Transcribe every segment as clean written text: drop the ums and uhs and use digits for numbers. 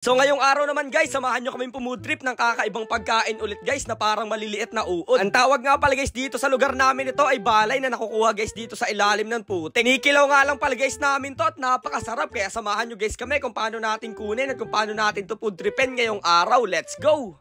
So ngayong araw naman guys, samahan nyo kaming pumood trip ng kakaibang pagkain ulit guys na parang maliliit na uod. Ang tawag nga pala guys dito sa lugar namin ito ay balay na nakukuha guys dito sa ilalim ng putik. Kinikilaw nga lang pala guys namin to at napakasarap, kaya samahan nyo guys kami kung paano natin kunin at kung paano natin to food tripin ngayong araw. Let's go!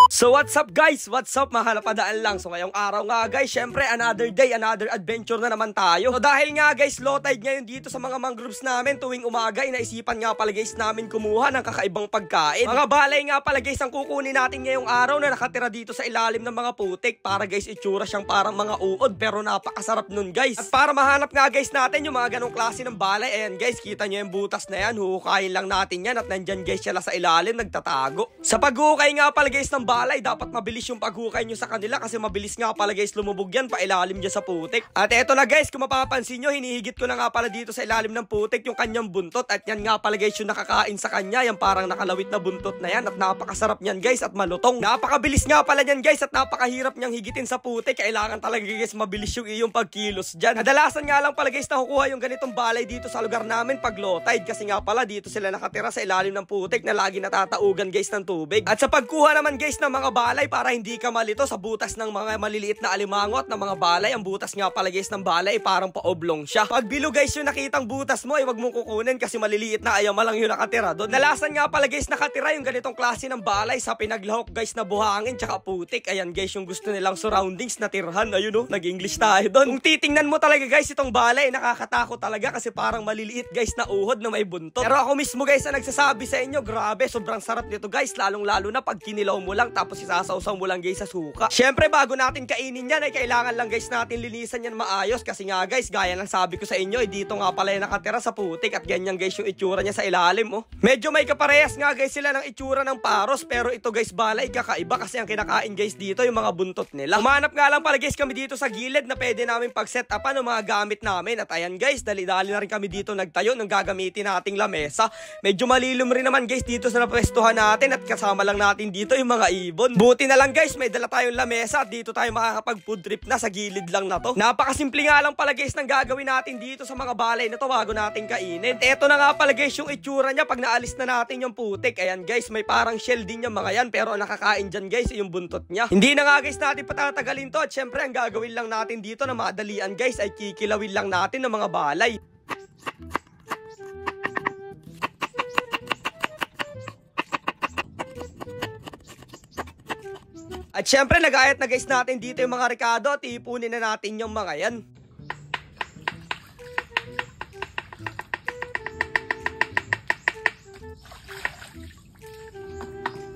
So what's up guys? What's up? Mahalapadaan lang. So ngayong araw nga guys, syempre another day, another adventure na naman tayo. So dahil nga guys, low tide ngayon dito sa mga mangroves namin tuwing umaga, inaisipan nga pala guys namin kumuha ng kakaibang pagkain. Mga balay nga pala guys ang kukunin natin ngayong araw na nakatira dito sa ilalim ng mga putik. Para guys itsura siyang parang mga uod pero napakasarap nun guys. At para mahanap nga guys natin yung mga ganong klase ng balay, ayan guys, kita nyo yung butas na yan, huhukayin lang natin yan at nandyan guys sila sa ilalim nagtatago. Sa paghukay nga pala guys ng balay, dapat mabilis yung paghukay nyo sa kanila kasi mabilis nga pala guys lumubog yan pa ilalim dyan sa putik. At eto na guys, kung mapapansin nyo, hinihigit ko na nga pala dito sa ilalim ng putik yung kanyang buntot. At yan nga pala guys yung nakakain sa kanya, yung parang nakalawit na buntot na yan. At napakasarap nyan guys at malutong. Napakabilis nga pala nyan guys at napakahirap nyang higitin sa putik. Kailangan talaga guys mabilis yung iyong pagkilos dyan. Kadalasan nga lang pala guys nakukuha yung ganitong balay dito sa lugar namin pag low tide, kasi nga pala dito sila nakatira sa ilalim ng putik na lagi natataugan guys ng tubig. At sa pagkuha naman guys ng mga balay, para hindi ka malito sa butas ng mga maliliit na alimango at ng mga balay, ang butas nga pala guys ng balay parang pa-oblong siya. Pag bilo guys yung nakitang butas mo ay wag mong kukunin kasi maliliit na ayama lang yung nakatira doon. Nalasan nga pala guys nakatira yung ganitong klase ng balay sa pinaglahok guys na buhangin tsaka putik. Ayan guys yung gusto nilang surroundings na tirhan. Ayun oh, nag-English tayo doon. Kung titingnan mo talaga guys itong balay, nakakatakot talaga kasi parang maliliit guys na uhod na may buntot. Pero ako mismo guys ang nagsasabi sa inyo, grabe sobrang sarap nito guys, lalong lalo na pag kinilaw mo lang tapos isasawsaw mo lang guys sa suka. Syempre bago natin kainin yan ay kailangan lang guys natin linisan yan maayos kasi nga guys gaya ng sabi ko sa inyo ay dito nga pala yung nakatira sa putik at ganyan guys yung itsura niya sa ilalim oh. Medyo may kaparehas nga guys sila ng itsura ng paros, pero ito guys balay kakaiba kasi ang kinakain guys dito yung mga buntot nila. Umanap nga lang pala guys kami dito sa gilid na pwede namin pag-set upan ng mga gamit namin at ayan guys dali-dali na rin kami dito nagtayo ng gagamitin nating lamesa. Medyo malilom rin naman guys dito sa napwestuhan natin at kasama lang natin dito yung mga ibon. Buti na lang guys may dala tayong lamesa at dito tayo makakapag food trip na sa gilid lang na to. Napakasimple nga lang pala guys ng gagawin natin dito sa mga balay na to bago natin kainin. Eto na nga pala guys yung itsura niya pag naalis na natin yung putik. Ayan guys may parang shell din yung mga yan pero ang nakakain dyan guys yung buntot niya. Hindi na nga guys natin patatagalin to at syempre ang gagawin lang natin dito na madalian guys ay kikilawin lang natin ng mga balay. At syempre nag-ayat na guys natin dito yung mga rekado at ipunin na natin yung mga yan.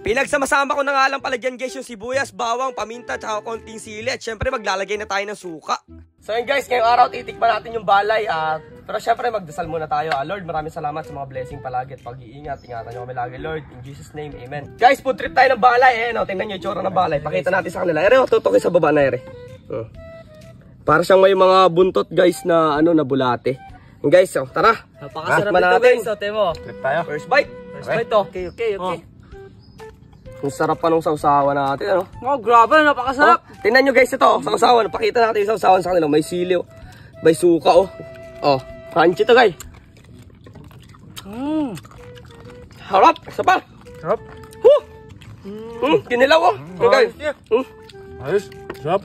Pinagsama-sama ko na nga lang pala dyan guys yung sibuyas, bawang, paminta, tsaka konting sili at syempre maglalagay na tayo ng suka. So yun guys, ngayong araw titikman natin yung balay at pero syempre magdasal muna tayo. Lord, maraming salamat sa mga blessing palagi at pag-iingat. Ingatan nyo kami lagi Lord, in Jesus name, amen. Guys, food trip tayo ng balay. No, tingnan nyo yung tsura ng balay. Pakita natin sa kanila. Ere, tutukin sa baba na ere. Para siyang may mga buntot guys na ano na bulate. Guys, tara. Napakasarap nito guys, temo. Trip tayo. First bite. First bite to. Okay. Ang sarap pa nung sausawan natin, ano? Oh, grabe, napakasarap. Tingnan nyo guys ito, sausawan. Pakita natin yung sausawan sa kanila. May siliw, may suka, oh. Oh, crunchy to guys. Harap, isa pa. Sarap. Kinilaw, oh. Guys. Ayos, sarap.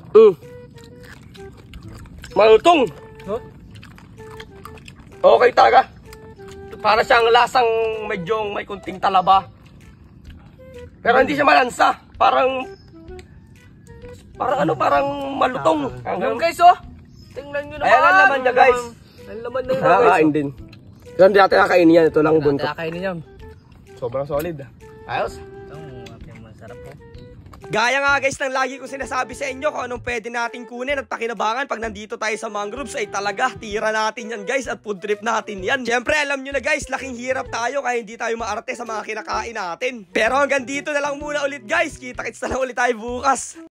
Malutong. Huh? Okay talaga. Para siyang lasang medyo may kunting talaba. Pero hindi siya malansa. Parang malutong. Ayun guys, oh. Tingnan nyo naman. Ayan ang laman niya guys. Ang laman na yun guys. Nakakain din. Kasi hindi natin nakainin yan. Ito lang buntot. Nakakainin yan. Sobrang solid. Ayos. Itong masarap po. Gaya nga guys ng lagi kong sinasabi sa inyo kung anong pwede natin kunin at pakinabangan pag nandito tayo sa mangroves ay talaga tira natin yan guys at food trip natin yan. Siyempre alam nyo na guys, laking hirap tayo kaya hindi tayo maarte sa mga kinakain natin. Pero hanggang dito na lang muna ulit guys. Kita-kits na lang ulit tayo bukas.